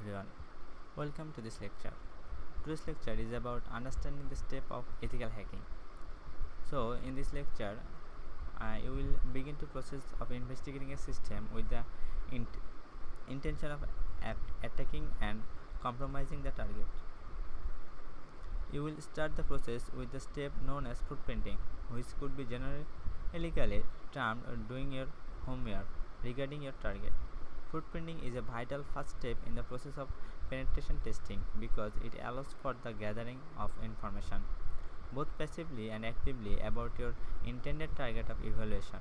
everyone, welcome to this lecture. Today's lecture is about understanding the step of ethical hacking. So in this lecture, you will begin the process of investigating a system with the intention of attacking and compromising the target. You will start the process with the step known as footprinting, which could be generally termed doing your homework regarding your target. Footprinting is a vital first step in the process of penetration testing because it allows for the gathering of information, both passively and actively, about your intended target of evaluation.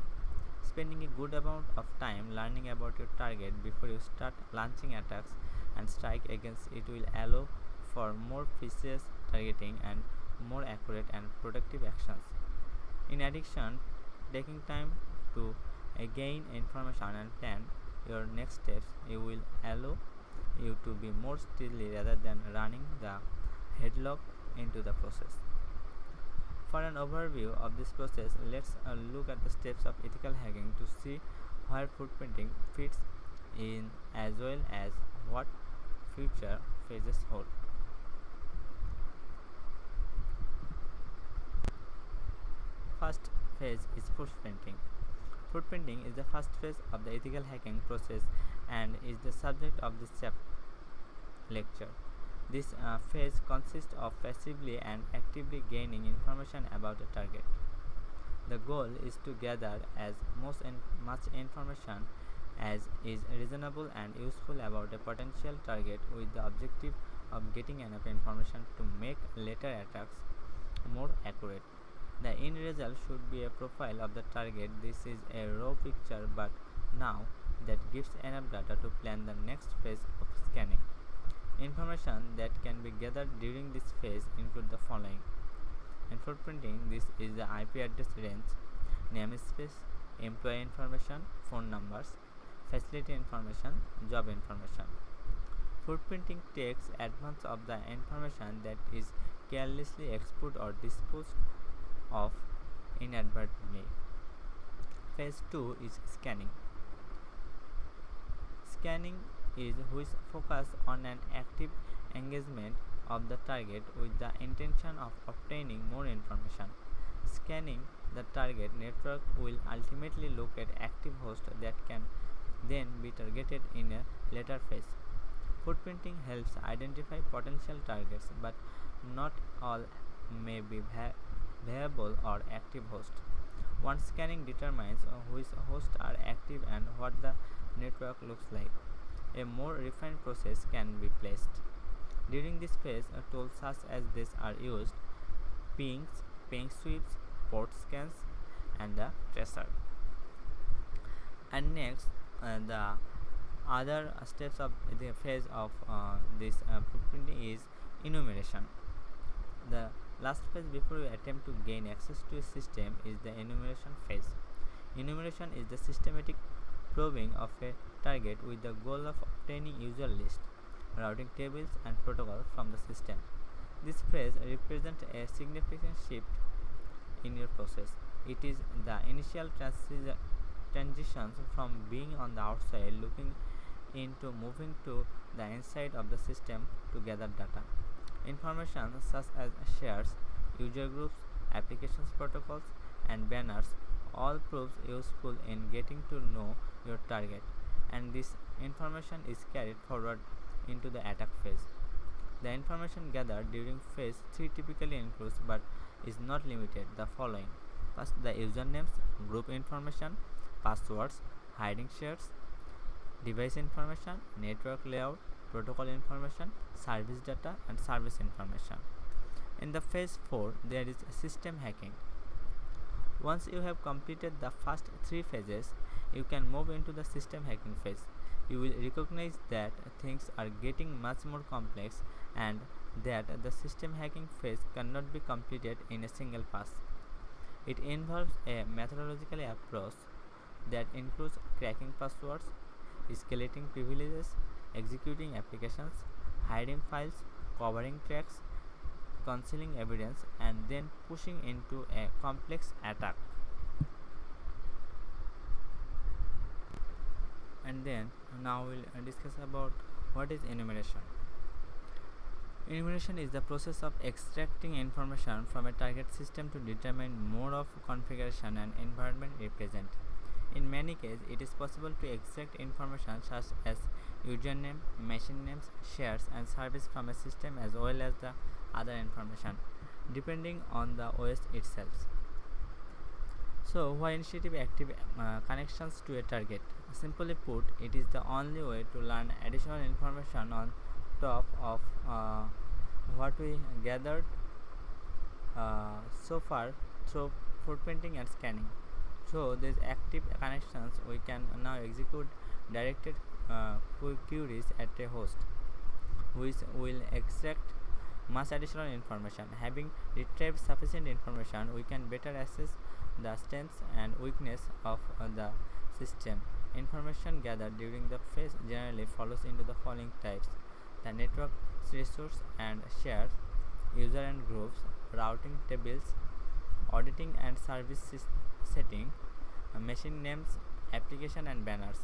Spending a good amount of time learning about your target before you start launching attacks and strike against it will allow for more precise targeting and more accurate and productive actions. In addition, taking time to gain information and plan your next steps will allow you to be more steadily rather than running the headlock into the process. For an overview of this process, let's look at the steps of ethical hacking to see where footprinting fits in as well as what future phases hold. First phase is footprinting. Footprinting is the first phase of the ethical hacking process and is the subject of this lecture. This phase consists of passively and actively gaining information about a target. The goal is to gather as much information as is reasonable and useful about a potential target with the objective of getting enough information to make later attacks more accurate. The end result should be a profile of the target. This is a raw picture, but now that gives enough data to plan the next phase of scanning. Information that can be gathered during this phase include the following. In footprinting, this is the IP address range, namespace, employee information, phone numbers, facility information, job information. Footprinting takes advantage of the information that is carelessly exposed or disposed of inadvertently. Phase 2 is scanning. Scanning is which focus on an active engagement of the target with the intention of obtaining more information. Scanning the target network will ultimately locate active hosts that can then be targeted in a later phase. Footprinting helps identify potential targets, but not all may be viable or active hosts. Once scanning determines which hosts are active and what the network looks like, a more refined process can be placed. During this phase, tools such as this are used: pings, ping sweeps, port scans, and the tracer. And next, the other steps of the phase of this footprinting is enumeration. The last phase before you attempt to gain access to a system is the enumeration phase. Enumeration is the systematic probing of a target with the goal of obtaining user lists, routing tables, and protocols from the system. This phase represents a significant shift in your process. It is the initial transitions from being on the outside looking in to moving to the inside of the system to gather data. Information such as shares, user groups, applications protocols, and banners all proves useful in getting to know your target, and this information is carried forward into the attack phase. The information gathered during phase 3 typically includes but is not limited the following. First, the usernames, group information, passwords, hiding shares, device information, network layout, protocol information, service data, and service information. In the phase 4, there is system hacking. Once you have completed the first 3 phases, you can move into the system hacking phase. You will recognize that things are getting much more complex and that the system hacking phase cannot be completed in a single pass. It involves a methodological approach that includes cracking passwords, escalating privileges, executing applications, hiding files, covering tracks, concealing evidence, and then pushing into a complex attack. And then now we'll discuss about What is enumeration? Enumeration is the process of extracting information from a target system to determine mode of configuration and environment represent. In many cases, it is possible to extract information such as username, machine names, shares, and service from a system as well as the other information, depending on the OS itself. So, why initiative active connections to a target? Simply put, it is the only way to learn additional information on top of what we gathered so far through footprinting and scanning. So, these active connections we can now execute directed queries at a host, which will extract much additional information. Having retrieved sufficient information, we can better assess the strengths and weakness of the system. Information gathered during the phase generally follows into the following types: the network resource and shares, user and groups, routing tables, auditing and service setting, machine names, application and banners,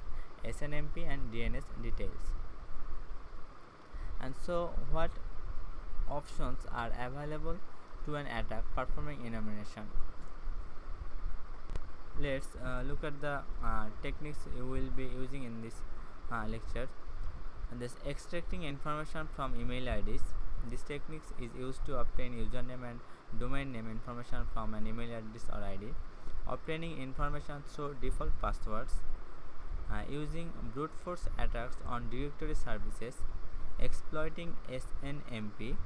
SNMP and DNS details. And so, what options are available to an attack performing enumeration? Let's look at the techniques you will be using in this lecture. This extracting information from email IDs. This technique is used to obtain username and domain name information from an email address or ID. Obtaining information through default passwords. Using brute force attacks on directory services. Exploiting SNMP.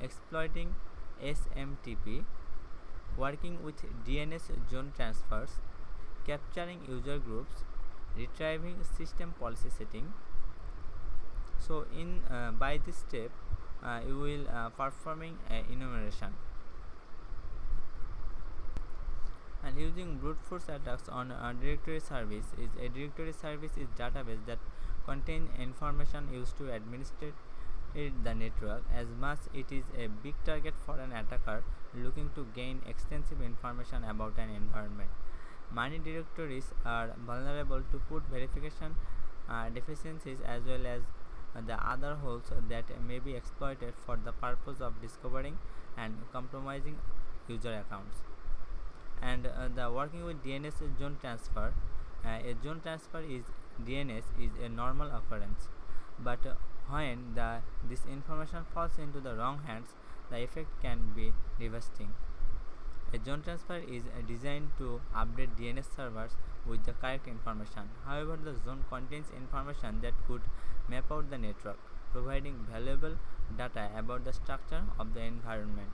Exploiting SMTP. Working with DNS zone transfers, capturing user groups, retrieving system policy setting. So, in by this step, you will performing enumeration. And using brute force attacks on a directory service is a directory service is database that contain information used to administrate the network. As much it is a big target for an attacker looking to gain extensive information about an environment. Many directories are vulnerable to put verification deficiencies as well as the other holes that may be exploited for the purpose of discovering and compromising user accounts. And the working with DNS zone transfer, a zone transfer is DNS is a normal occurrence, but when this information falls into the wrong hands, the effect can be devastating. A zone transfer is designed to update DNS servers with the correct information. However, the zone contains information that could map out the network, providing valuable data about the structure of the environment.